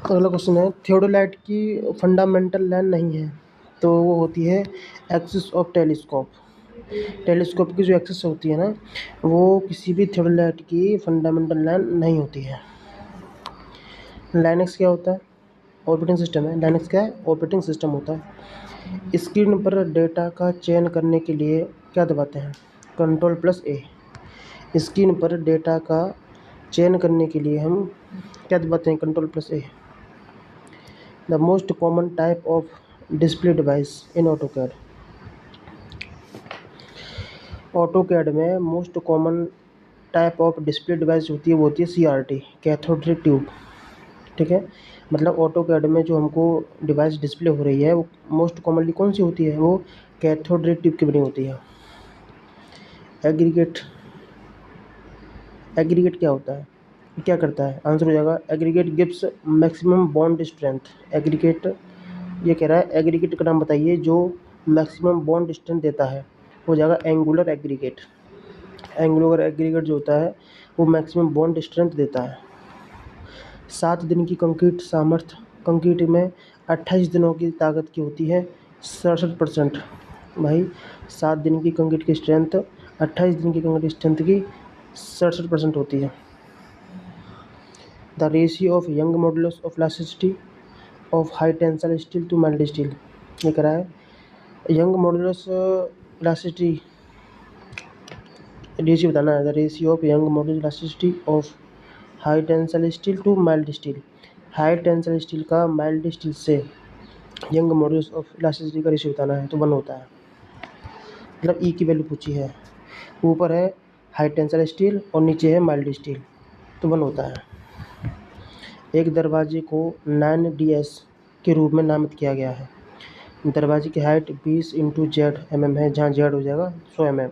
अगला क्वेश्चन है, थियोडोलाइट की फंडामेंटल लेंथ नहीं है तो वो होती है एक्सिस ऑफ टेलीस्कोप। टेलीस्कोप की जो एक्सिस होती है ना, वो किसी भी थियोडोलाइट की फंडामेंटल लेंथ नहीं होती है। लाइनक्स क्या होता है? ऑपरेटिंग सिस्टम है। लाइनक्स क्या है? ऑपरेटिंग सिस्टम होता है। स्क्रीन पर डेटा का चयन करने के लिए क्या दबाते हैं? Ctrl+A। स्क्रीन पर डेटा का चयन करने के लिए हम क्या दबाते हैं? Ctrl+A। The most common type of display device in AutoCAD. AutoCAD में most common type of display device होती है, वो होती है CRT, कैथोड रे ट्यूब। ठीक है, मतलब ऑटोकैड में जो हमको डिवाइस डिस्प्ले हो रही है वो मोस्ट कॉमनली कौन सी होती है? वो कैथोड रे ट्यूब की बनी होती है। एग्रीगेट। एग्रीगेट क्या होता है? क्या करता है? आंसर हो जाएगा aggregate gives maximum bond strength. Aggregate, ये कह रहा है एग्रीगेट का नाम बताइए जो मैक्सिमम बॉन्ड स्ट्रेंथ देता है। हो जाएगा एंगुलर एग्रीगेट। एंगुलर एग्रीगेट जो होता है वो मैक्सिमम बॉन्ड स्ट्रेंथ देता है। 7 दिन की कंक्रीट सामर्थ्य। कंक्रीट में 28 दिनों की ताकत की होती है 67%। भाई 7 दिन की कंक्रीट की स्ट्रेंथ 28 दिन की कंक्रीट स्ट्रेंथ की 67% होती है। The ratio of Young modulus of elasticity of high tensile steel to mild steel. ये कह रहा है यंग मॉडुलस इलास्टिसिटी रेशियो बताना है। The ratio of Young modulus elasticity of high tensile steel to mild steel. High tensile steel का mild steel से Young modulus of elasticity का ratio बताना है तो 1 होता है। मतलब ई की वैल्यू पूछी है, ऊपर है हाई टेंसाइल स्टील और नीचे है माइल्ड स्टील तो 1 होता है। एक दरवाजे को 9DS के रूप में नामित किया गया है। दरवाजे की हाइट 20 × Z mm है, जहाँ Z हो जाएगा 100 mm।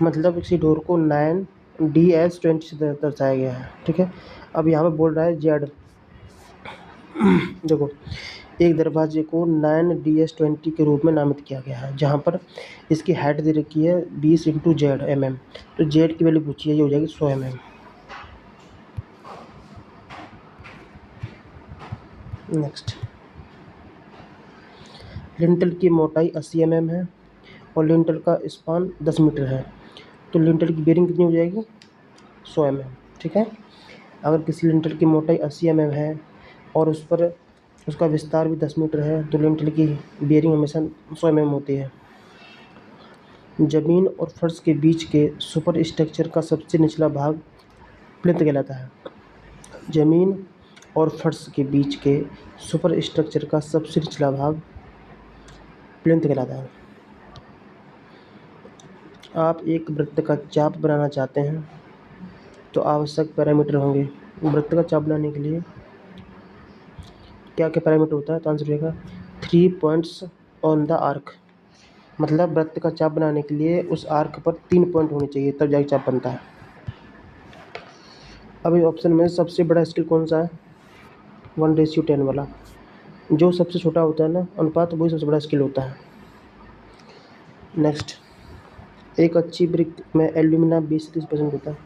मतलब इसी डोर को 9DS20 से दर्शाया गया है। ठीक है, अब यहाँ पे बोल रहा है Z। देखो, एक दरवाजे को 9DS20 के रूप में नामित किया गया है, जहाँ पर इसकी हाइट दे रखी है 20 × Z mm, तो Z की वैल्यू पूछी है, ये हो जाएगी 100 mm। नेक्स्ट, लिंटल की मोटाई 80 mm है और लिंटल का स्पान 10 मीटर है, तो लिंटल की बेरिंग कितनी हो जाएगी? 100 mm। ठीक है, अगर किसी लिंटल की मोटाई 80 mm है और उस पर उसका विस्तार भी 10 मीटर है तो लिंटल की बेरिंग हमेशा 100 mm होती है। जमीन और फर्श के बीच के सुपर स्ट्रक्चर का सबसे निचला भाग प्लिंथ कहलाता है। जमीन और फर्श के बीच के सुपर स्ट्रक्चर का सबसे निचला भाग प्लिंथ कहलाता है। आप एक वृत्त का चाप बनाना चाहते हैं तो आवश्यक पैरामीटर होंगे। वृत्त का चाप बनाने के लिए क्या क्या पैरामीटर होता है? तो आंसर रहेगा 3 पॉइंट्स ऑन द आर्क। मतलब वृत्त का चाप बनाने के लिए उस आर्क पर 3 पॉइंट होने चाहिए, तब जाके चाप बनता है। अब इस ऑप्शन में सबसे बड़ा स्केल कौन सा है? 1:10 वाला। जो सबसे छोटा होता है ना अनुपात, वही सबसे बड़ा स्केल होता है। नेक्स्ट, एक अच्छी ब्रिक में एल्यूमिना 20 से 30% होता है।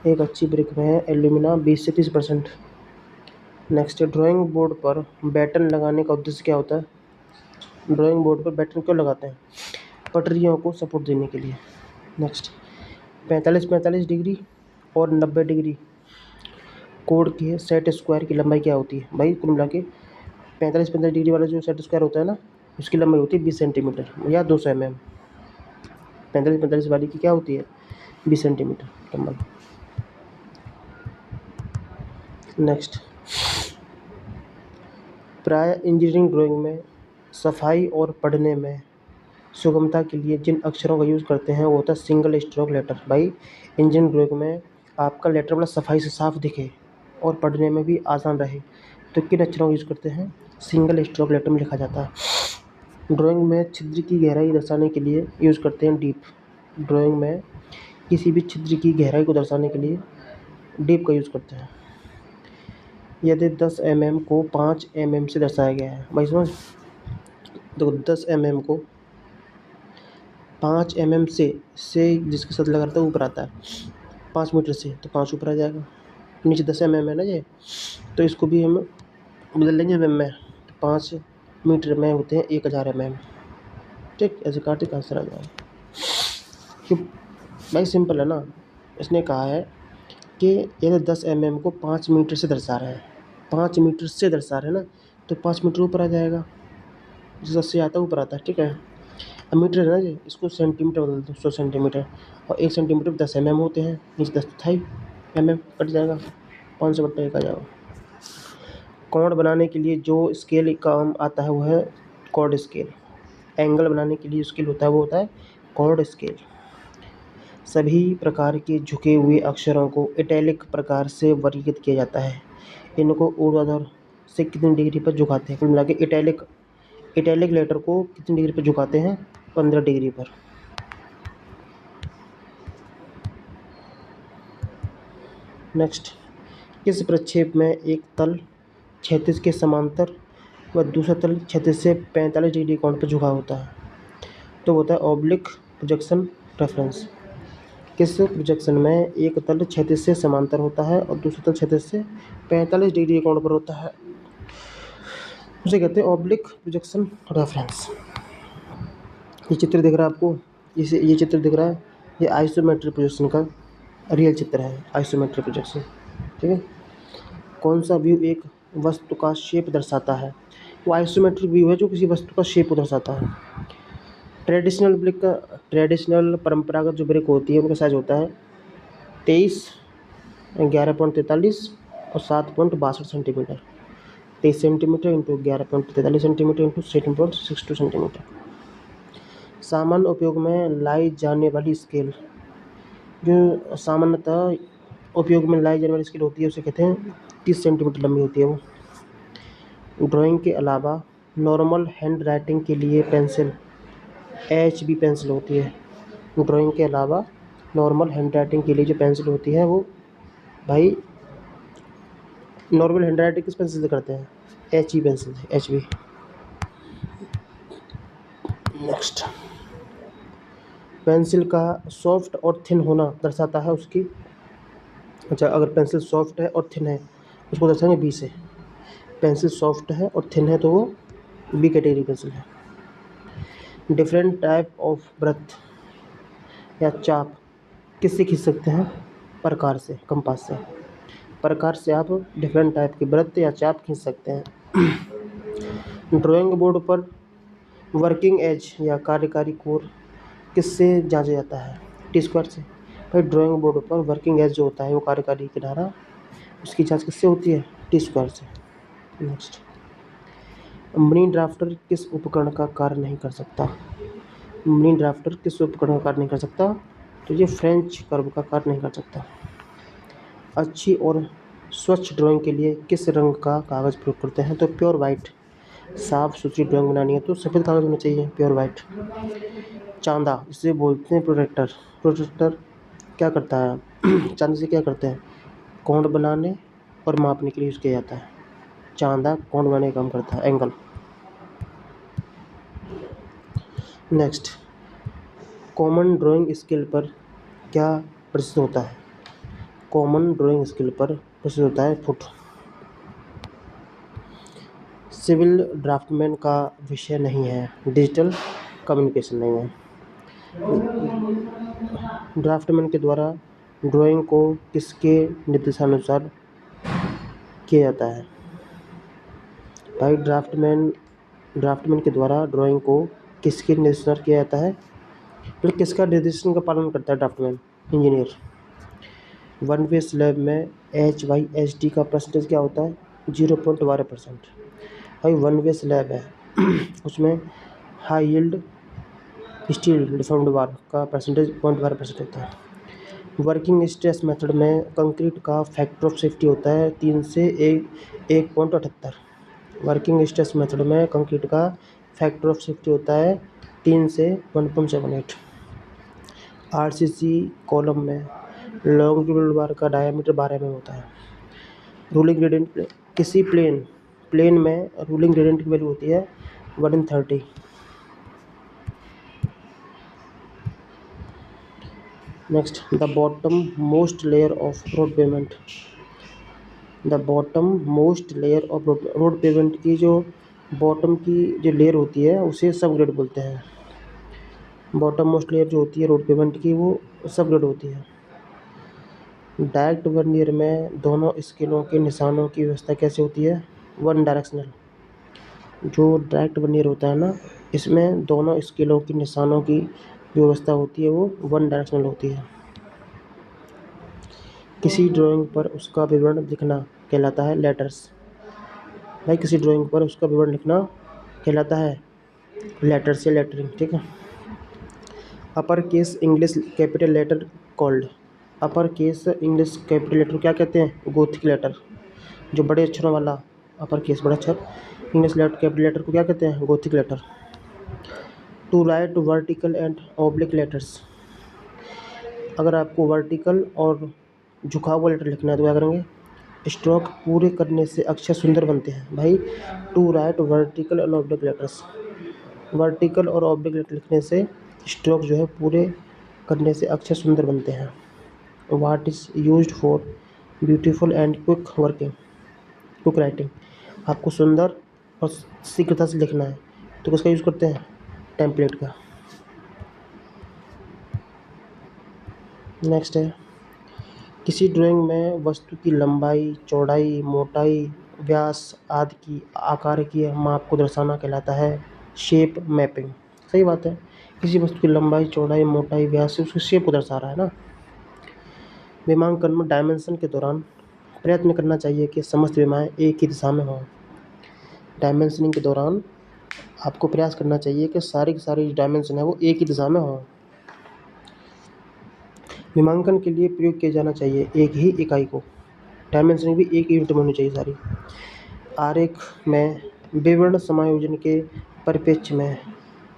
एक अच्छी ब्रिक में एल्यूमिना 20 से 30%। नेक्स्ट, ड्राइंग बोर्ड पर बैटन लगाने का उद्देश्य क्या होता है? ड्राइंग बोर्ड पर बैटन क्यों लगाते हैं? पटरियों को सपोर्ट देने के लिए। नेक्स्ट, 45 डिग्री और 90 डिग्री कोण के सेट स्क्वायर की लंबाई क्या होती है? भाई कुल मिला के 45 डिग्री वाला जो सेट स्क्वायर होता है ना, उसकी लंबाई होती है 20 सेंटीमीटर या 200 mm। 45 वाली की क्या होती है? 20 सेंटीमीटर लंबाई। नेक्स्ट, प्राय इंजीनियरिंग ड्राइंग में सफाई और पढ़ने में सुगमता के लिए जिन अक्षरों का यूज़ करते हैं वो होता है सिंगल स्ट्रोक लेटर। भाई इंजीनियरिंग ड्राइंग में आपका लेटर बड़ा सफाई से साफ दिखे और पढ़ने में भी आसान रहे तो किन अक्षरों का यूज़ करते हैं? सिंगल स्ट्रोक लेटर में लिखा जाता है। ड्राइंग में छिद्र की गहराई दर्शाने के लिए यूज़ करते हैं डीप। ड्राइंग में किसी भी छिद्र की गहराई को दर्शाने के लिए डीप का यूज़ करते हैं। यदि 10 mm को 5 mm से दर्शाया गया है, भाई समझ, तो 10 mm को 5 mm से जिसके साथ लगा रहता है ऊपर आता है 5 मीटर से, तो 5 ऊपर आ जाएगा। नीचे 10 mm है ना ये, तो इसको भी हम बदल लेंगे mm में। 5 मीटर में होते हैं 1000 mm। ठीक, ऐसे कार्तिक आंसर आ जाएगा। क्यों भाई, सिंपल है ना। इसने कहा है कि यदि 10 mm को 5 मीटर से दर्शा रहा है, 5 मीटर से दर्शा रहा है ना, तो 5 मीटर ऊपर आ जाएगा, जैसे 80 आता है ऊपर आता है। ठीक है, अब मीटर है ना जी, इसको सेंटीमीटर बदल दो, 100 सेंटीमीटर, और 1 सेंटीमीटर 10 mm होते हैं, नीचे 10 था ही, mm कट जाएगा, 500/1 आ जाएगा। कोण बनाने के लिए जो स्केल काम आता है वो है कॉर्ड स्केल। एंगल बनाने के लिए स्केल होता है वो होता है कॉर्ड स्केल। सभी प्रकार के झुके हुए अक्षरों को इटैलिक प्रकार से वर्गीकृत किया जाता है। इनको ऊर्ध्वाधर से कितनी डिग्री पर झुकाते हैं? कुल मिला के इटैलिक लेटर को कितनी डिग्री पर झुकाते हैं? 15 डिग्री पर। नेक्स्ट, किस प्रक्षेप में एक तल क्षैतिज के समांतर व दूसरा तल क्षैतिज से 45 डिग्री कोण पर झुका होता है? तो होता है ऑब्लिक प्रोजेक्शन रेफरेंस। किस प्रोजेक्शन में एक तल क्षैतिज से समांतर होता है और दूसरा तल क्षैतिज से 45 डिग्री कोण पर होता है, उसे कहते हैं ऑब्लिक प्रोजेक्शन रेफरेंस। ये चित्र दिख रहा है आपको, ये चित्र दिख रहा है, ये आइसोमेट्रिक प्रोजेक्शन का रियल चित्र है, आइसोमेट्रिक प्रोजेक्शन। ठीक है, कौन सा व्यू एक वस्तु का शेप दर्शाता है? वो आइसोमेट्रिक व्यू है जो किसी वस्तु का शेप को दर्शाता है। ट्रेडिशनल परंपरागत जो ब्रिक होती है उनका साइज होता है 23, 11.43 और 7.62 centimetre. 23 centimetre into 11.43 centimetre into 7.62 centimetre. सामान्य उपयोग में लाई जाने वाली स्केल, जो सामान्यतः उपयोग में लाई जाने वाली स्केल होती है उसे कहते हैं 30 सेंटीमीटर लंबी होती है वो। ड्राइंग के अलावा नॉर्मल हैंड राइटिंग के लिए पेंसिल HB पेंसिल होती है। ड्राइंग के अलावा नॉर्मल हैंड राइटिंग के लिए जो पेंसिल होती है वो भाई, नॉर्मल हैंड राइटिंग किस पेंसिल से करते हैं? HB पेंसिल से, HB। नेक्स्ट, पेंसिल का सॉफ्ट और थिन होना दर्शाता है उसकी, अच्छा अगर पेंसिल सॉफ्ट है और थिन है उसको दर्शाएंगे B से। पेंसिल सॉफ्ट है और थिन है तो वो B कैटेगरी पेंसिल है। डिफरेंट टाइप ऑफ ब्रथ या चाप किससे खींच सकते हैं? प्रकार से, कंपास से। प्रकार से आप डिफरेंट टाइप के वृत्त या चाप खींच सकते हैं। ड्राइंग बोर्ड पर वर्किंग एज या कार्यकारी कोर किससे जांचा जाता है? टी स्क्वायर से। भाई ड्राइंग बोर्ड पर वर्किंग एज जो होता है वो कार्यकारी किनारा, उसकी जांच किससे होती है? टी स्क्वायर से। नेक्स्ट, मनी ड्राफ्टर किस उपकरण का कार्य नहीं कर सकता? मनी ड्राफ्टर किस उपकरण का कार्य नहीं कर सकता? तो ये फ्रेंच कर्व का कार्य नहीं कर सकता। अच्छी और स्वच्छ ड्राइंग के लिए किस रंग का कागज़ प्रयोग करते हैं? तो प्योर वाइट। साफ सुथरी ड्राइंग बनानी है तो सफ़ेद कागज़ होना चाहिए, प्योर वाइट। चांदा, इसे बोलते हैं प्रोटेक्टर। प्रोटेक्टर क्या करता है? चांदी से क्या करते हैं? कोण बनाने और मापने के लिए यूज़ किया जाता है। चांदा कोण बनाने का काम करता है, angle. Next, common drawing scale पर क्या प्रदर्शित होता है? कॉमन ड्राइंग स्केल पर प्रदर्शित होता है फुट। सिविल ड्राफ्टमैन का विषय नहीं है, डिजिटल कम्युनिकेशन नहीं है। ड्राफ्टमैन के द्वारा ड्राइंग को किसके निर्देशानुसार किया जाता है? भाई ड्राफ्टमैन के द्वारा ड्राइंग को किसके निर्देशानुसार किया जाता है? फिर किसका निर्देशन का पालन करता है draftman? Engineer. One way slab में HYSD का परसेंटेज क्या होता है? 0.12%। भाई वन वे स्लैब है उसमें हाई यील्ड स्टील डिफॉर्म्ड बार का परसेंटेज 0.12% होता है। वर्किंग स्ट्रेस मेथड में कंक्रीट का फैक्टर ऑफ सेफ्टी होता है 3 से 1.78। वर्किंग स्ट्रेस मेथड में कंक्रीट का फैक्टर ऑफ सेफ्टी होता है 3 से 1.78। RCC कॉलम में लॉन्गिट्यूडल बार का डायमीटर 12 mm होता है। रूलिंग ग्रेडियंट किसी प्लेन में रूलिंग ग्रेडियंट की वैल्यू होती है 1/30। Next, the bottom most layer of road payment the bottom most layer of road payment की जो बॉटम की जो लेयर होती है उसे सब ग्रेड बोलते हैं। बॉटम मोस्ट लेयर जो होती है रोड पेमेंट की वो सब ग्रेड होती है। डायरेक्ट वर्नियर में दोनों स्केलों के निशानों की व्यवस्था कैसे होती है? One directional. जो डायरेक्ट वर्नियर होता है ना, इसमें दोनों स्केलों की निशानों की व्यवस्था होती है वो वन डायरेक्शनल होती है। किसी ड्राइंग पर उसका विवरण लिखना कहलाता है लेटर्स। भाई किसी ड्राइंग पर उसका विवरण लिखना कहलाता है लेटर्स या लेटरिंग, ठीक है। Upper case English capital letter called. Upper case English capital letter क्या कहते हैं? Gothic letter. जो बड़े अक्षरों वाला अपर केस बड़ा अक्षर इंग्लिश कैपिटल लेटर को क्या कहते हैं? Gothic letter. To write vertical and oblique letters. अगर आपको वर्टिकल और झुका हुआ लेटर लिखना है तो क्या करेंगे? स्ट्रोक पूरे करने से अक्षर सुंदर बनते हैं। भाई to write vertical and oblique letters, vertical और ऑब्लिक लेटर लिखने से स्ट्रोक जो है पूरे करने से अक्षर सुंदर बनते हैं। What is used for beautiful and quick working quick writing. आपको सुंदर और शीघ्रता से लिखना है तो किसका यूज़ करते हैं? टेम्पलेट का। नेक्स्ट है, किसी ड्राइंग में वस्तु की लंबाई, चौड़ाई, मोटाई, व्यास आदि की आकार की माप को दर्शाना कहलाता है शेप मैपिंग। सही बात है, किसी वस्तु की लंबाई, चौड़ाई, मोटाई, व्यास से उसकी शेप को दर्शा रहा है ना। विमांकन में डायमेंशन के दौरान प्रयत्न करना चाहिए कि समस्त विमाएं एक ही दिशा में हों। डायमेंशनिंग के दौरान आपको प्रयास करना चाहिए कि सारी की सारी डायमेंशन है वो एक ही दिशा में हों। विमांकन के लिए प्रयोग किया जाना चाहिए एक ही इकाई को। डायमेंशनिंग भी एक यूनिट में होनी चाहिए सारी। आरेख में विवरण समायोजन के परिप्रेक्ष्य में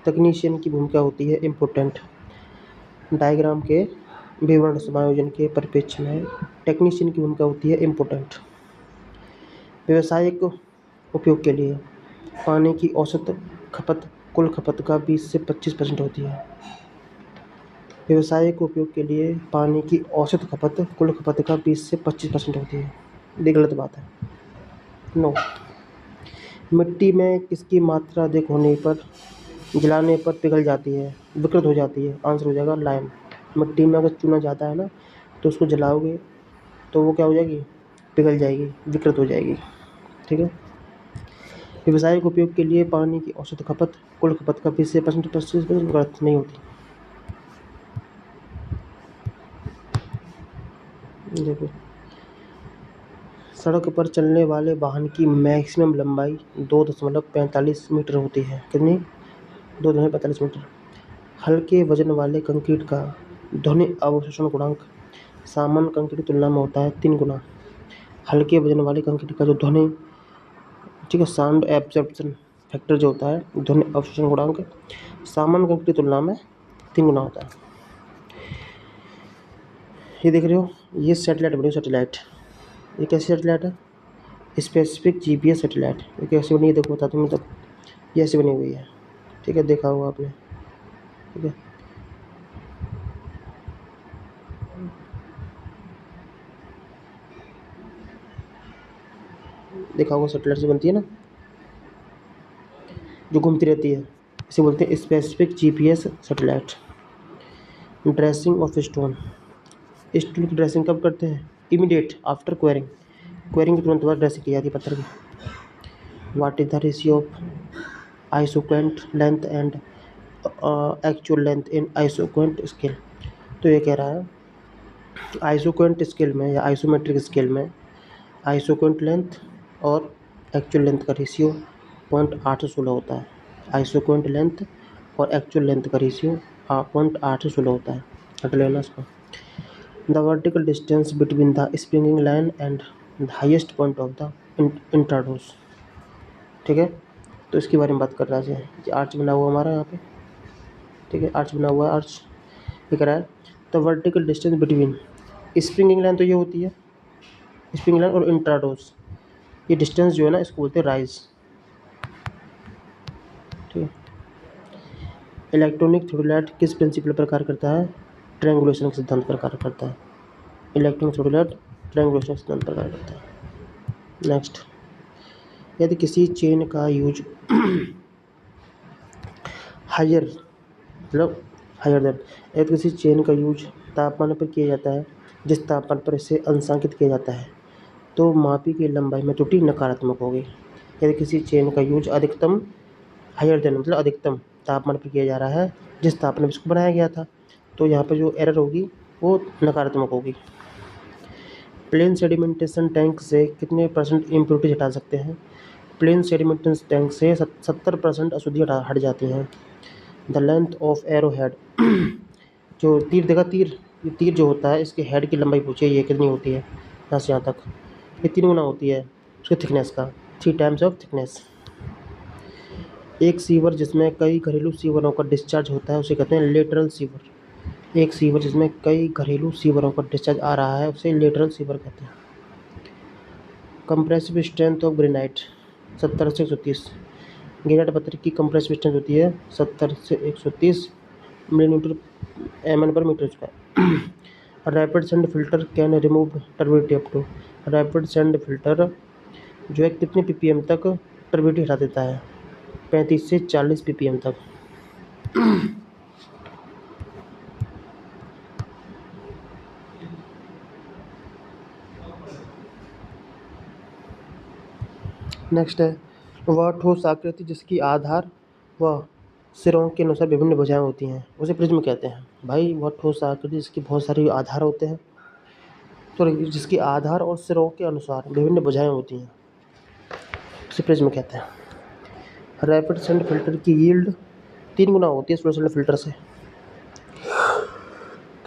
तकनीशियन की भूमिका होती है इम्पोर्टेंट। डायग्राम के विवरण समायोजन के परिप्रेक्ष्य में टेक्नीशियन की भूमिका होती है इम्पोर्टेंट। व्यावसायिक उपयोग के लिए पानी की औसत खपत कुल खपत का 20 से 25% होती है। व्यावसायिक उपयोग के लिए पानी की औसत खपत कुल खपत का 20 से 25% होती है। ये गलत बात है। नो। मिट्टी में किसकी मात्रा अधिक होने पर जलाने पर पिघल जाती है, विकृत हो जाती है? आंसर हो जाएगा लाइम। मिट्टी में अगर चूना ज़्यादा है ना तो उसको जलाओगे तो वो क्या हो जाएगी? पिघल जाएगी, विकृत हो जाएगी, ठीक है। व्यावसायिक उपयोग के लिए पानी की औसत खपत कुल खपत का 20 से 25% गलत नहीं होती। देखो, सड़क पर चलने वाले वाहन की मैक्सिमम लंबाई 2.45 मीटर होती है। कितनी? 2.45 मीटर। हल्के वजन वाले कंक्रीट का ध्वनि अवशोषण गुणांक सामान्य कंक्रीट की तुलना में होता है 3 गुना। हल्के वजन वाले कंक्रीट का जो ध्वनि, ठीक है, साउंड एब्जॉर्प्शन फैक्टर जो होता है, ध्वनि अवशोषण गुणांक सामान्य कंक्रीट की तुलना में 3 गुना होता है। ये देख रहे हो, ये सैटेलाइट बनी, सैटेलाइट। ये कैसी सैटेलाइट है? Specific GPS satellite. ये कैसे बनी है देखो, बता तुम्हें। तब ये ऐसी बनी हुई है, ठीक है, देखा होगा आपने, ठीक है। देखा होगा, सैटेलाइट से बनती है ना, जो घूमती रहती है, इसे बोलते हैं specific GPS satellite. Dressing of stone. Stone की ड्रेसिंग कब करते हैं? Immediate after quarrying. क्वेरिंग के तुरंत बाद ड्रेसिंग की जाती है पत्थर की। What is the ratio of isoquant length and actual length in isoquant scale? तो ये कह रहा है आइसोक्वेंट स्केल में या आइसोमेट्रिक स्केल में आइसोक्वेंट लेंथ और एक्चुअल लेंथ का रेशियो 0.8 से 16 होता है। आइसोक्वेंट लेंथ और एक्चुअल लेंथ का रेशियो 0.8 से 16 होता है। हट लेना इसको। The vertical distance between the springing line and the highest point of the इंट्राडोस, ठीक है। तो इसके बारे में बात कर रहा है। ये आर्च बना हुआ हमारा यहाँ पे, ठीक है, आर्च बना हुआ है, आर्च। ये कह रहा है the vertical distance between springing line, तो ये होती है स्प्रिंग लाइन, और इंट्राडोस, ये डिस्टेंस जो है ना इसको बोलते हैं राइज, ठीक है। इलेक्ट्रॉनिक थ्योडोलाइट किस प्रिंसिपल पर कार्य करता है? ट्रायंगुलेशन के सिद्धांत पर कार्य करता है। इलेक्ट्रॉनिक थ्योडोलाइट ट्रायंगुलेशन के सिद्धांत पर कार्य करता है। नेक्स्ट, यदि किसी चेन का यूज हायर मतलब हायर देन, यदि किसी चेन का यूज तापमान पर किया जाता है जिस तापमान पर इसे अंशांकित किया जाता है, तो मापी की लंबाई में त्रुटि नकारात्मक होगी। यदि किसी चेन का यूज अधिकतम हायर देन मतलब अधिकतम तापमान पर किया जा रहा है जिस तापमान पर इसको बनाया गया था, तो यहाँ पर जो एरर होगी वो नकारात्मक होगी। प्लेन सेडिमेंटेशन टैंक से कितने % इम्प्योरिटीज हटा सकते हैं? प्लेन सेडिमेंटेशन टैंक से 70% अशुद्धि हट जाती हैं। The length of arrow head जो तीर देखा, ये तीर जो होता है इसके हेड की लंबाई पूछिए, ये कितनी होती है यहाँ से यहाँ तक, ये 3 गुना होती है उसके थिकनेस का, 3 टाइम्स ऑफ थिकनेस। एक सीवर जिसमें कई घरेलू सीवरों का डिस्चार्ज होता है उसे कहते हैं लेटरल सीवर। एक सीवर जिसमें कई घरेलू सीवरों का डिस्चार्ज आ रहा है उसे लेटरल सीवर कहते हैं। कंप्रेसिव स्ट्रेंथ ऑफ ग्रेनाइट 70 से 130। ग्रेनाइट पत्थर की कंप्रेसिव स्ट्रेंथ होती है 70 से 130 मिलीमीटर mn पर metre square. Rapid sand filter can remove turbidity up to, rapid sand filter जो है कितने ppm तक टर्बिडिटी हटा देता है? 35 से 40 ppm तक। नेक्स्ट है, वह ठोस आकृति जिसकी आधार व सिरों के अनुसार विभिन्न भुजाएं होती हैं उसे प्रिज्म कहते हैं। भाई वह ठोस आकृति जिसकी बहुत सारी आधार होते हैं, तो जिसकी आधार और सिरों के अनुसार विभिन्न भुजाएं होती हैं उसे प्रिज्म कहते हैं। रैपिड सैंड फिल्टर की यील्ड 3 गुना होती है स्लो सैंड फिल्टर से।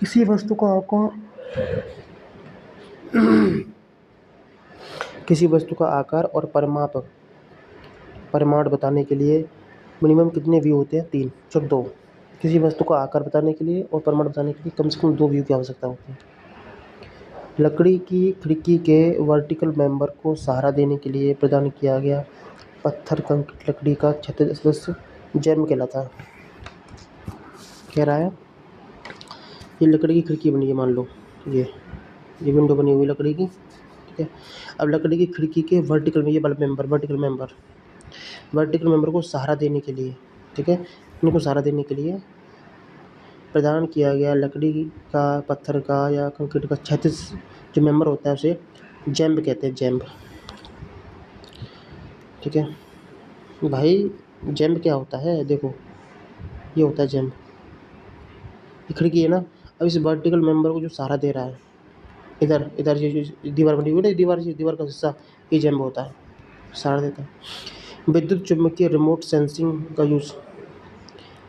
किसी वस्तु का आकार और परिमाण बताने के लिए मिनिमम कितने व्यू होते हैं? 3 जो 2। किसी वस्तु का आकार बताने के लिए और परिमाण बताने के लिए कम से कम 2 व्यू की आवश्यकता होती है। लकड़ी की खिड़की के वर्टिकल मेंबर को सहारा देने के लिए प्रदान किया गया पत्थर कंक्रीट लकड़ी का क्षैतिज सदस्य जैम्ब कहलाता है। कह रहा है ये लकड़ी की खिड़की बनी है, मान लो ये विंडो बनी हुई लकड़ी की, ठीक है। अब लकड़ी की खिड़की के वर्टिकल में ये वर्टिकल मेंबर को सहारा देने के लिए, ठीक है, इनको सहारा देने के लिए प्रदान किया गया लकड़ी का, पत्थर का या कंक्रीट का क्षैतिज जो मेंबर होता है उसे जैम्ब कहते हैं, जैम्ब, ठीक है। भाई जैम्ब क्या होता है? देखो ये होता है जैम्ब, ये खिड़की है ना। अब इस वर्टिकल मेंबर को जो सहारा दे रहा है, इधर ये जो दीवार बनी हुई है ना, दीवार का हिस्सा, ये जैम्ब होता है, सहारा देता है। विद्युत चुम्बकीय रिमोट सेंसिंग का यूज़,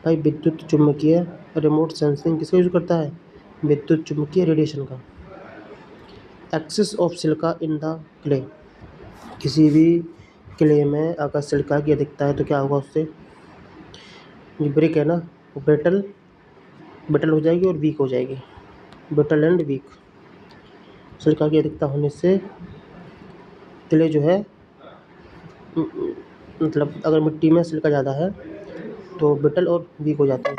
भाई विद्युत चुम्बकीय रिमोट सेंसिंग किसका यूज़ करता है? विद्युत चुम्बकीय रेडिएशन का। Excess of silica in the clay, किसी भी क्ले में अगर सिलिका की अधिकता है तो क्या होगा उससे? जो ब्रिक है ना वो ब्रिटल हो जाएगी और वीक हो जाएगी, ब्रिटल एंड वीक। सिलिका की अधिकता होने से क्ले जो है मतलब अगर मिट्टी में सिलिका ज़्यादा है तो ब्रिटल और वीक हो जाती है।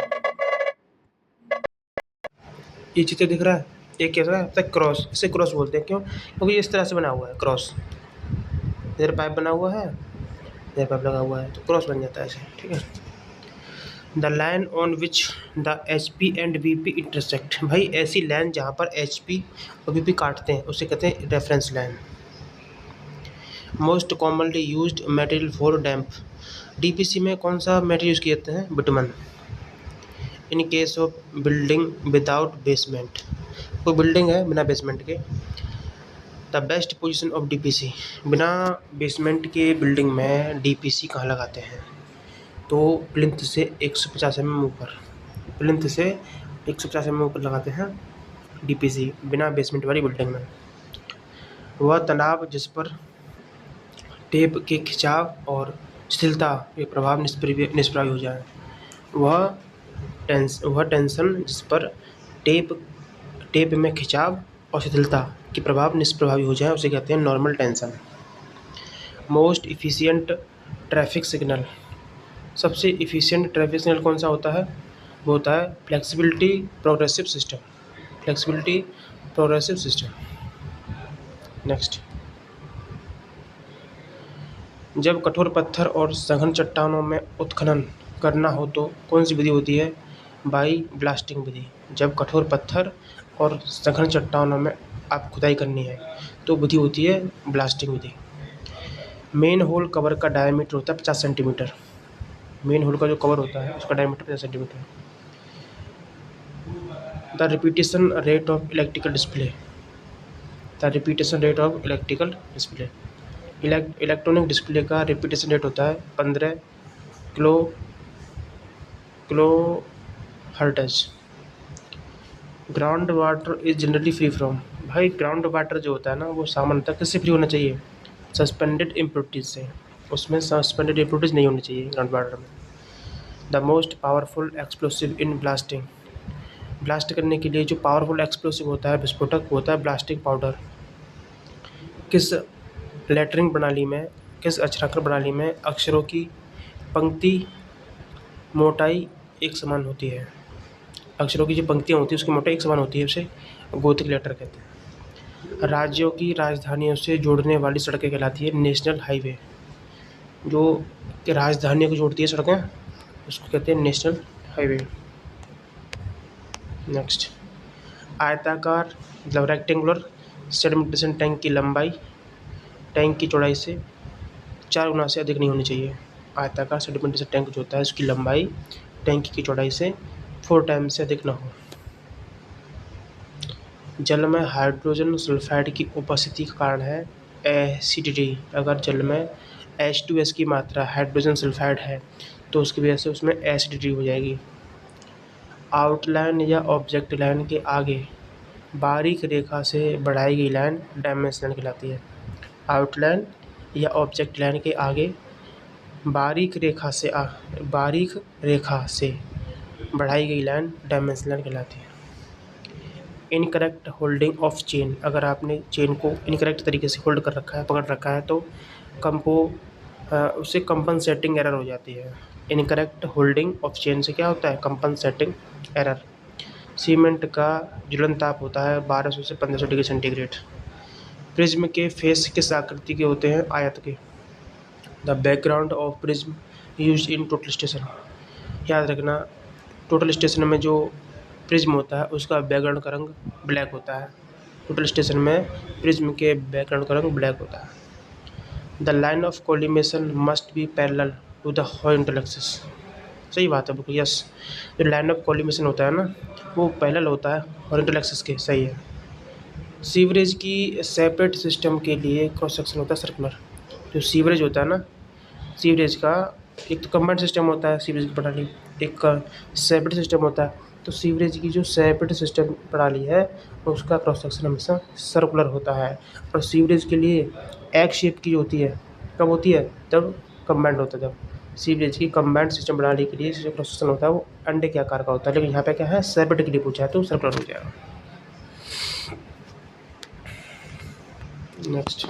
ये चित्र दिख रहा है, ये क्या है? क्रॉस, इसे क्रॉस बोलते हैं। क्यों? क्योंकि ये इस तरह से बना हुआ है क्रॉस, इधर पाइप बना हुआ है, इधर पाइप लगा हुआ है, तो क्रॉस बन जाता है ऐसे, ठीक है। The line on which the HP and VP intersect, भाई ऐसी लाइन जहाँ पर HP और VP काटते हैं उसे कहते हैं reference line. Most commonly used material for damp, DPC में कौन सा मटेरियल यूज़ किए जाते हैं? Bitumen. In case of building without basement, कोई बिल्डिंग है बिना बेसमेंट के, the best position of DPC, बिना बेसमेंट के बिल्डिंग में DPC कहाँ लगाते हैं? तो प्लिंथ से 150 mm ऊपर, प्लिंथ से 150 mm ऊपर लगाते हैं DPC बिना बेसमेंट वाली बिल्डिंग में। वह तनाव जिस पर टेप के खिंचाव और शिथिलता के प्रभाव निष्प्रभावी हो जाए, वह टेंशन जिस पर टेप में खिंचाव और शिथिलता के प्रभाव निष्प्रभावी हो जाए उसे कहते हैं normal tension. Most efficient traffic signal, सबसे इफ़िशियंट ट्रैफिक सिग्नल कौन सा होता है? वो होता है flexibility progressive system, flexibility progressive system. Next, जब कठोर पत्थर और सघन चट्टानों में उत्खनन करना हो तो कौन सी विधि होती है? बाई ब्लास्टिंग विधि। जब कठोर पत्थर और सघन चट्टानों में आप खुदाई करनी है तो विधि होती है ब्लास्टिंग विधि। मेन होल कवर का डायमीटर होता है 50 सेंटीमीटर। मेन होल का जो कवर होता है उसका diameter 50 centimetre. The repetition rate of electrical display. The repetition rate of electrical display. Electronic display का रिपीटेशन रेट होता है 15 kilo hertz. Ground water is generally free from. भाई ग्राउंड वाटर जो होता है ना वो सामान्यतः किससे फ्री होना चाहिए? सस्पेंडेड इम्प्योरिटीज से। उसमें सस्पेंडेड इम्प्योरिटीज नहीं होनी चाहिए ग्राउंड वाटर में। The most powerful explosive in blasting. Blast करने के लिए जो पावरफुल एक्सप्लोसिव होता है, विस्फोटक होता है ब्लास्टिंग पाउडर। किस लेटरिंग प्रणाली में, किस अक्षरांकन प्रणाली में अक्षरों की पंक्ति मोटाई एक समान होती है? अक्षरों की जो पंक्तियाँ होती है उसकी मोटाई एक समान होती है, उसे गोथिक लेटर कहते हैं। राज्यों की राजधानियों से जोड़ने वाली सड़कें कहलाती है नेशनल हाईवे। जो राजधानियों को जोड़ती है सड़कें उसको कहते हैं नेशनल हाईवे। नेक्स्ट, आयताकार मतलब रेक्टेंगुलर सेडिमेंटेशन टैंक की लंबाई टैंक की चौड़ाई से 4 गुना से अधिक नहीं होनी चाहिए। आयताकार सेडिमेंटेशन टैंक जो होता है उसकी लंबाई टैंक की चौड़ाई से 4 टाइम से अधिक ना हो। जल में हाइड्रोजन सल्फाइड की उपस्थिति का कारण है एसिडिटी। अगर जल में H2S की मात्रा हाइड्रोजन सल्फाइड है तो उसकी वजह से उसमें एसिडिटी हो जाएगी। आउटलाइन या ऑब्जेक्ट लाइन के आगे बारीक रेखा से बढ़ाई गई लाइन डायमेंशन कहलाती है। आउटलाइन या ऑब्जेक्ट लाइन के आगे बारीक रेखा से बढ़ाई गई लाइन डायमेंशन लाइन कहलाती है। Incorrect holding of chain. अगर आपने चेन को इनकरेक्ट तरीके से होल्ड कर रखा है, पकड़ रखा है तो उससे कंपनसेटिंग एरर हो जाती है। इनकरेक्ट होल्डिंग ऑफ चेन से क्या होता है? Compensating error. सीमेंट का ज्वलन ताप होता है 1200 से 1500 डिग्री सेंटीग्रेड। प्रिज्म के फेस किस आकृति के होते हैं? आयत के। The background of prism used in total station. याद रखना, टोटल स्टेशन में जो प्रिज्म होता है उसका बैकग्राउंड का रंग ब्लैक होता है। टोटल स्टेशन में प्रिज्म के बैकग्राउंड का रंग ब्लैक होता है। The line of collimation must be parallel to the horizontal axis. सही बात है बिल्कुल, यस। जो लाइन ऑफ कोलिमेशन होता है ना वो पैरेलल होता है हॉरिजॉन्टल एक्सिस के, सही है। सीवरेज की सेपरेट सिस्टम के लिए क्रॉस सेक्शन होता है सर्कुलर। जो सीवरेज होता है ना, सीवरेज का एक तो कंबाइंड सिस्टम होता है सीवरेज की प्रणाली, एक का सेपरेट सिस्टम होता है। तो सीवरेज की जो सेपरेट सिस्टम प्रणाली है उसका क्रॉस सेक्शन हमेशा सर्कुलर होता है। और सीवरेज के लिए एग शेप की होती है, कब होती है? जब कंबाइंड होता है। जब सीवरेज की कंबाइंड सिस्टम प्रणाली के लिए जो क्रॉस सेक्शन होता है वो अंडे के आकार का होता है, लेकिन यहाँ पे क्या है? सेपरेट के लिए पूछा है तो सर्कुलर हो जाएगा। नेक्स्ट,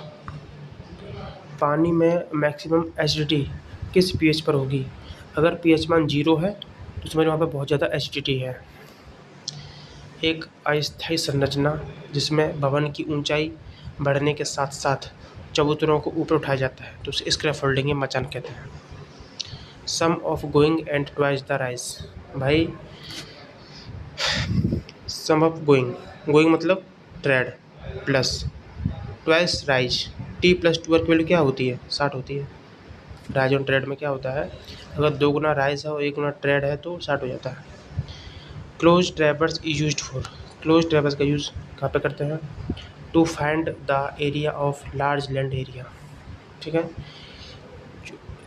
पानी में मैक्सिमम एसिडिटी किस pH पर होगी? अगर pH मान 0 है तो समझ वहाँ पर बहुत ज़्यादा एसिडिटी है। एक अस्थायी संरचना जिसमें भवन की ऊंचाई बढ़ने के साथ साथ चबूतरों को ऊपर उठाया जाता है तो उसे स्कैफोल्डिंग या मचान कहते हैं। Sum of going and twice the rise. भाई सम ऑफ गोइंग मतलब tread plus twice rise, T+2 की वैल्यू क्या होती है? 60 होती है। राइज और ट्रेड में क्या होता है? अगर 2 गुना राइज है और 1 गुना ट्रेड है तो 60 हो जाता है। Close traverse is used for. Close traverse का यूज़ कहाँ पे करते हैं? To find the area of large land area. ठीक है,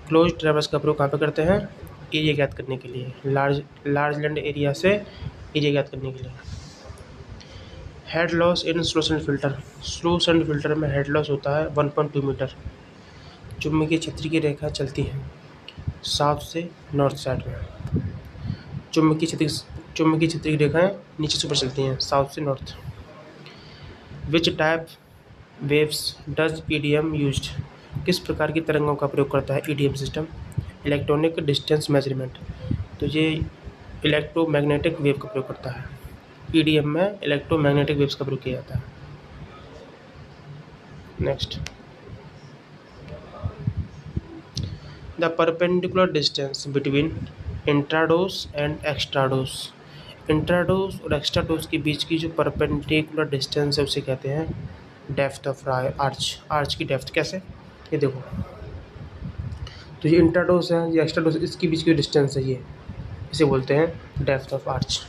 क्लोज ट्रैवर्स का प्रयोग कहाँ पे करते हैं? एरिया ज्ञात करने के लिए, लार्ज लैंड एरिया से एरिया ज्ञात करने के लिए। Head loss in slow sand filter. Slow sand filter में हेड लॉस होता है 1.2 मीटर। चुंबकीय क्षेत्र की रेखा चलती है साउथ से नॉर्थ साइड में। चुंबकीय क्षेत्र की रेखाएं नीचे से ऊपर चलती हैं साउथ से north. Which type waves does EDM used. किस प्रकार की तरंगों का प्रयोग करता है EDM system? Electronic distance measurement. तो ये इलेक्ट्रोमैग्नेटिक वेव का प्रयोग करता है। ईडीएम में इलेक्ट्रोमैग्नेटिक वेव्स का प्रयोग किया जाता है। Next, the perpendicular distance between intrados and extrados. Intrados और एक्स्ट्राडोस के बीच की जो परपेंडिकुलर डिस्टेंस है उसे कहते हैं डेप्थ ऑफ आर्च। आर्च की डेप्थ कैसे, ये देखो, तो ये इंट्राडोस है, ये एक्स्ट्राडोस, इसके बीच की डिस्टेंस है ये, इसे बोलते हैं डेप्थ ऑफ आर्च।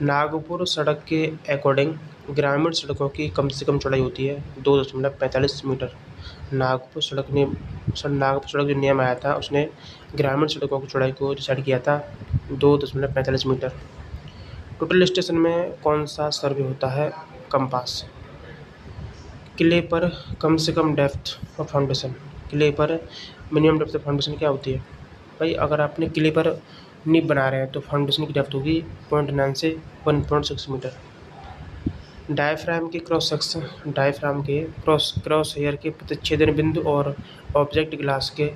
नागपुर सड़क के अकॉर्डिंग ग्रामीण सड़कों की कम से कम चौड़ाई होती है 2.45 मीटर। नागपुर सड़क जो नियम आया था उसने ग्रामीण सड़कों की चौड़ाई को डिसाइड किया था 2.45 मीटर। टोटल स्टेशन में कौन सा सर्वे होता है, कंपास। किले पर कम से कम डेप्थ ऑफ फाउंडेशन, किले पर मिनिमम डेप्थ ऑफ फाउंडेशन क्या होती है भाई, अगर आपने किले पर नींव बना रहे हैं तो फाउंडेशन की डेप्थ होगी 0.9 से 1.6 मीटर। डायफ्राम के क्रॉस हेयर के प्रतिच्छेदन बिंदु और ऑब्जेक्ट ग्लास के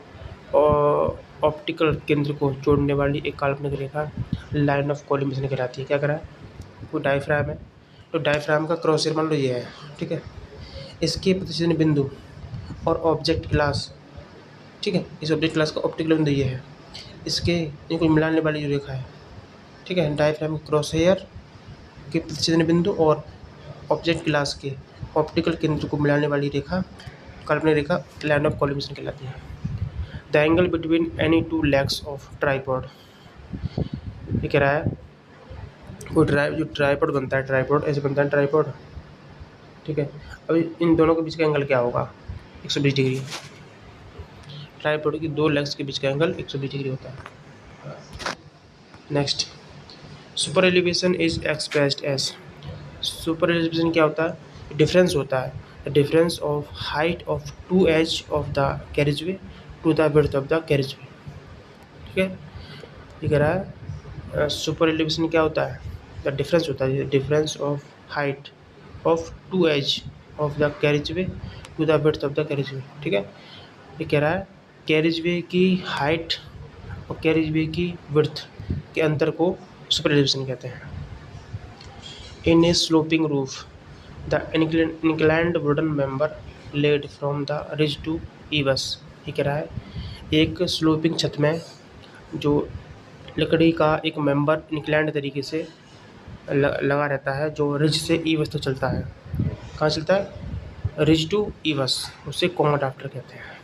ऑप्टिकल केंद्र को जोड़ने वाली एक काल्पनिक रेखा लाइन ऑफ कोलिमेशन कहलाती है। क्या करा है, वो डायफ्राम है, तो डायफ्राम का क्रॉस हेयर मान लो ये है, ठीक है, इसके प्रतिच्छेदन बिंदु और ऑब्जेक्ट ग्लास, ठीक है, इस ऑब्जेक्ट ग्लास का ऑप्टिकल बिंदु ये है, इसके इनको मिलाने वाली जो रेखा है, ठीक है, डायफ्राम क्रॉस हेयर के प्रतिच्छेदन बिंदु और ऑब्जेक्ट ग्लास के ऑप्टिकल केंद्र को मिलाने वाली रेखा काल्पनिक रेखा लाइन ऑफ कोलिमेशन कहलाती है। The angle between any two legs of tripod, ये कह रहा है वो जो ट्राइपॉड बनता है, ट्राइपॉड ऐसे बनता है ट्राइपॉड, ठीक है, अभी इन दोनों के बीच का एंगल क्या होगा, 120 डिग्री। ट्राइपॉड की दो लेग्स के बीच का एंगल 120 डिग्री होता है। Next, super elevation is expressed as. Super elevation क्या होता है, डिफरेंस होता है, the difference of height of two edge of the carriageway to the width of the carriageway, ठीक है, ये कह रहा है सुपर एलिवेशन क्या होता है, द डिफरेंस होता है, difference of height of two edge of the carriageway to the width of the carriageway, ठीक है, ये कह रहा है कैरिजवे की हाइट और कैरिजवे की विड्थ के अंतर को सुपर एलिवेशन कहते हैं। In a sloping roof the inclined wooden member laid from the ridge to eaves, ये कह रहा है एक स्लोपिंग छत में जो लकड़ी का एक मेंबर इंक्लाइंड तरीके से लगा रहता है जो रिज से ईवस तक चलता है। कहाँ चलता है, रिज टू ईवस, उसे कॉमन आफ्टर कहते हैं।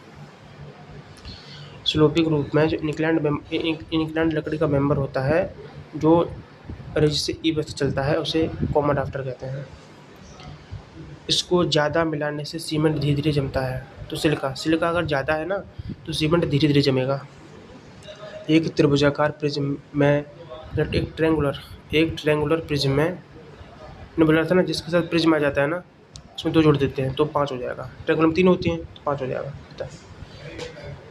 स्लोपिंग रूफ में जो इंक्लाइंड लकड़ी का मेंबर होता है जो रिज से ईवस चलता है उसे कॉमन आफ्टर कहते हैं। इसको ज़्यादा मिलाने से सीमेंट धीरे धीरे जमता है, तो सिलिका अगर ज़्यादा है ना तो सीमेंट धीरे धीरे जमेगा। एक त्रिभुजाकार प्रिज्म में एक ट्रेंगुलर प्रिज्म में मैंने बोला था ना, जिसके साथ प्रिज्म आ जाता है ना उसमें 2 जोड़ देते हैं तो 5 हो जाएगा, ट्रेंगुलर में 3 होती हैं तो 5 हो जाएगा।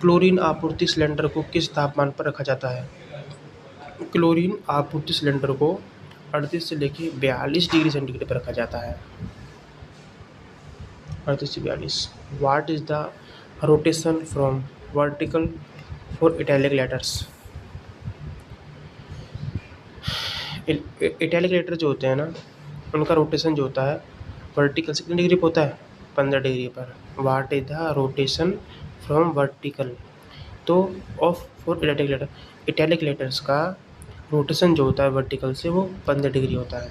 क्लोरीन आपूर्ति सिलेंडर को किस तापमान पर रखा जाता है, क्लोरीन आपूर्ति सिलेंडर को 38 से लेके 42 डिग्री सेंटीग्रेड पर रखा जाता है, 38 से 42। What is the rotation from vertical for italic letters. Italic letter जो होते हैं ना उनका रोटेशन जो होता है वर्टिकल से कितने डिग्री पर होता है, 15 डिग्री पर। What is the rotation from vertical, तो of for italic letter, italic letters का रोटेशन जो होता है वर्टिकल से वो 15 डिग्री होता है,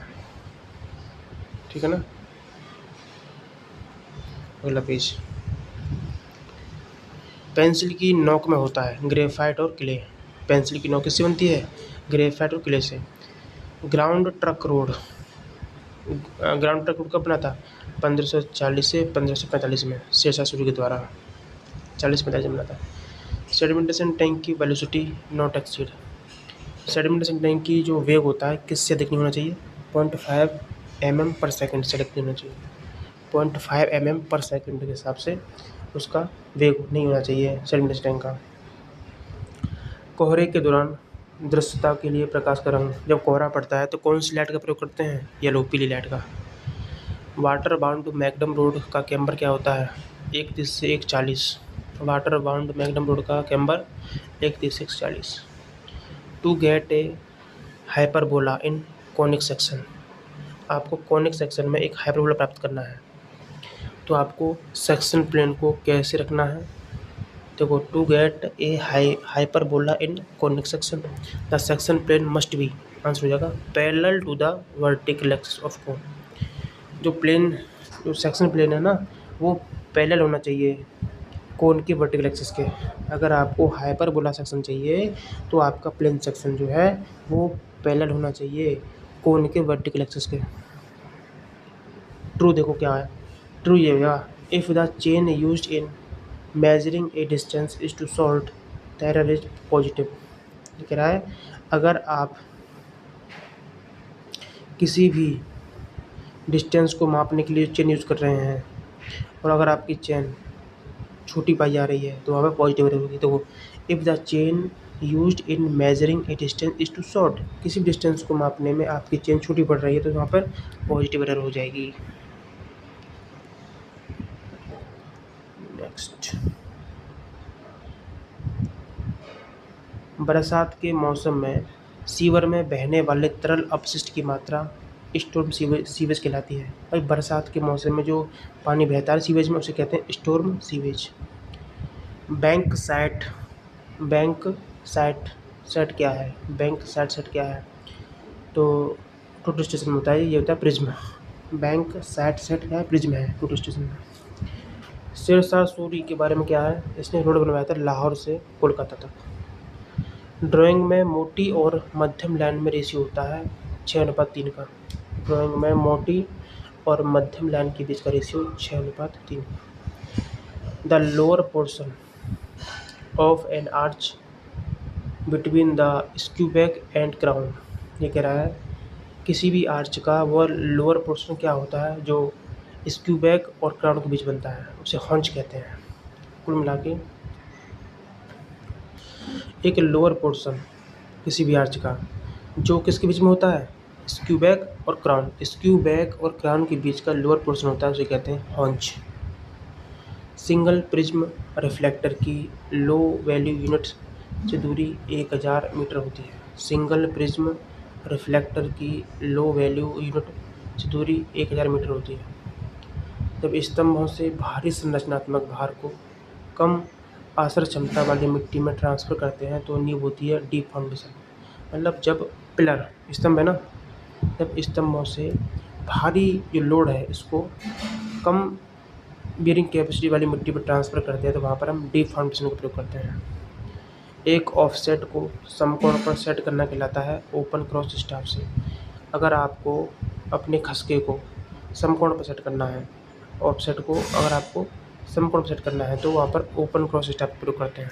ठीक है ना। अगला पेज, पेंसिल की नोक में होता है ग्रेफाइट और क्ले। पेंसिल की नोक किससे बनती है, ग्रेफाइट और क्ले से। ग्राउंड ट्रक रोड कब बना था, 1540 से 1545 में शेरशाह सूरी के द्वारा 40-45 में बना था। सेडिमेंटेशन टैंक की velocity not exceed, sedimentation tank की जो वेग होता है किससे अधिक नहीं होना चाहिए, 0.5 mm पर सेकेंड से अधिक नहीं होना चाहिए, 0.5 mm पर सेकेंड के हिसाब से उसका वेग नहीं होना चाहिए सेडिमेंटेशन टैंक का। कोहरे के दौरान दृश्यता के लिए प्रकाश का रंग, जब कोहरा पड़ता है तो कौन सी लाइट का प्रयोग करते हैं, येलो पीली लाइट का। वाटर बाउंड मैकडम रोड का कैम्बर क्या होता है, 130 से 140। वाटर बाउंड मैकडम रोड का कैम्बर 130 से 140। To get a hyperbola in conic section, आपको कॉनिक सेक्शन में एक हाइपरबोला प्राप्त करना है तो आपको सेक्शन प्लेन को कैसे रखना है, देखो, to get a hyperbola in conic section the section plane must be, answer हो जाएगा parallel to the vertical axis of cone. जो प्लेन, जो सेक्शन प्लेन है ना, वो पैरेलल होना चाहिए कोन के वर्टिकल एक्सिस के। अगर आपको हाइपरबोला सेक्शन चाहिए तो आपका प्लेन सेक्शन जो है वो पैरेलल होना चाहिए कोन के वर्टिकल एक्सिस के। ट्रू देखो क्या है, ट्रू ये होगा if the chain used in measuring a distance is too solve the error is positive. ये कह रहा है अगर आप किसी भी डिस्टेंस को मापने के लिए चेन यूज़ कर रहे हैं और अगर आपकी चेन छोटी पाई जा रही है तो वहाँ पर पॉजिटिव एरर होगी। तो if the chain used in measuring a distance is too short, किसी भी डिस्टेंस को मापने में आपकी चेन छोटी पड़ रही है तो वहाँ पर पॉजिटिव एरर हो जाएगी। नेक्स्ट, बरसात के मौसम में सीवर में बहने वाले तरल अपशिष्ट की मात्रा स्टॉर्म सीवेज कहलाती है। भाई बरसात के मौसम में जो पानी बहता है सीवेज में उसे कहते हैं स्टॉर्म सीवेज। बैंक साइट क्या है? बैंक साइट क्या है? तो टोटल स्टेशन में होता है, ये होता है प्रिज्म। बैंक साइट क्या है? प्रिज्म है टोटल स्टेशन में। शेरशाह सूरी के बारे में क्या है? इसने रोड बनवाया था लाहौर से कोलकाता तक। ड्राइंग में मोटी और मध्यम लाइन में रेशियो होता है 6:3 का। ड्राइंग में मोटी और मध्यम लाइन के बीच का ratio 6:3। The lower portion of an arch between the skewback and crown. ये कह रहा है किसी भी आर्च का वो लोअर पोर्शन क्या होता है जो स्क्यूबैक और क्राउन के बीच बनता है, उसे हॉन्च कहते हैं। कुल मिला के एक लोअर पोर्शन किसी भी आर्च का जो किसके बीच में होता है? स्क्यूबैक और क्राउन। स्क्यूबैक और क्राउन के बीच का लोअर पोर्शन होता है, उसे कहते हैं हॉन्च। सिंगल प्रिज्म रिफ्लेक्टर की लो वैल्यू यूनिट से दूरी 1000 मीटर होती है। सिंगल प्रिज्म रिफ्लेक्टर की लो वैल्यू यूनिट से दूरी 1000 मीटर होती है। जब स्तंभों से भारी संरचनात्मक भार को कम आसर क्षमता वाली मिट्टी में ट्रांसफ़र करते हैं तो नींव होती है डीप फाउंडेशन। मतलब जब पिलर स्तंभ है ना, जब स्तंभों से भारी जो लोड है इसको कम बियरिंग कैपेसिटी वाली मिट्टी पर ट्रांसफ़र करते हैं तो वहाँ पर हम डीप फाउंडेशन का प्रयोग करते हैं। एक ऑफसेट को समकोण पर सेट करना कहलाता है ओपन क्रॉस स्टाफ से। अगर आपको अपने खसके को समकोण पर सेट करना है, ऑफसेट को अगर आपको समकोण पर सेट करना है तो वहाँ पर ओपन क्रॉस स्टाफ का प्रयोग करते हैं।